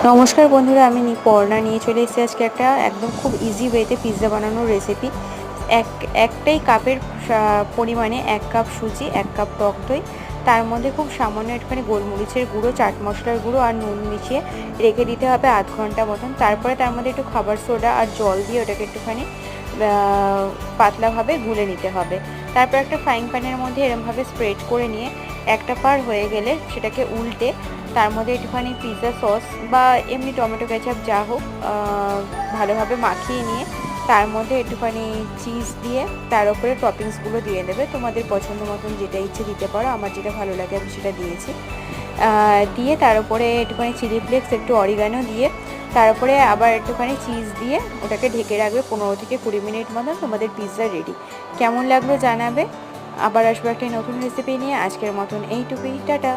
নমস্কার বন্ধুরা, আমি পর্ণা নিয়ে চলে এসেছি আজকে একটা একদম খুব ইজি ওয়েতে পিৎজা বানানোর রেসিপি। একটাই কাপের পরিমাণে 1 কাপ সুজি, 1 কাপ টক দই, তার মধ্যে খুব সামান্য একটুখানি গোলমরিচের গুঁড়ো, চাট মশলার গুঁড়ো আর নুন মিশিয়ে রেখে দিতে হবে আধ ঘন্টা মতন। তারপরে তার মধ্যে একটু খাবার সোডা আর জল দিয়ে ওটাকে একটুখানি পাতলাভাবে গুলে নিতে হবে। তারপর একটা ফ্রাইং প্যানের মধ্যে এরমভাবে স্প্রেড করে নিয়ে একটা পার হয়ে গেলে সেটাকে উল্টে তার মধ্যে একটুখানি পিৎজা সস বা এমনি টমেটো কেচাপ যা হোক ভালোভাবে মাখিয়ে নিয়ে তার মধ্যে একটুখানি চিজ দিয়ে তার উপরে টপিংসগুলো দিয়ে দেবে। তোমাদের পছন্দ মতন যেটা ইচ্ছে দিতে পারো, আমার যেটা ভালো লাগে আমি সেটা দিয়েছি। দিয়ে তার উপরে একটুখানি চিলি ফ্লেক্স, একটু অরিগানো দিয়ে তার উপরে আবার একটুখানি চিজ দিয়ে ওটাকে ঢেকে রাখবে 15 থেকে 20 মিনিট মতন। তোমাদের পিৎজা রেডি। কেমন লাগলো জানাবে। আবার আসবো একটা নতুন রেসিপি নিয়ে। আজকের মতন এইটুকুই, টাটা।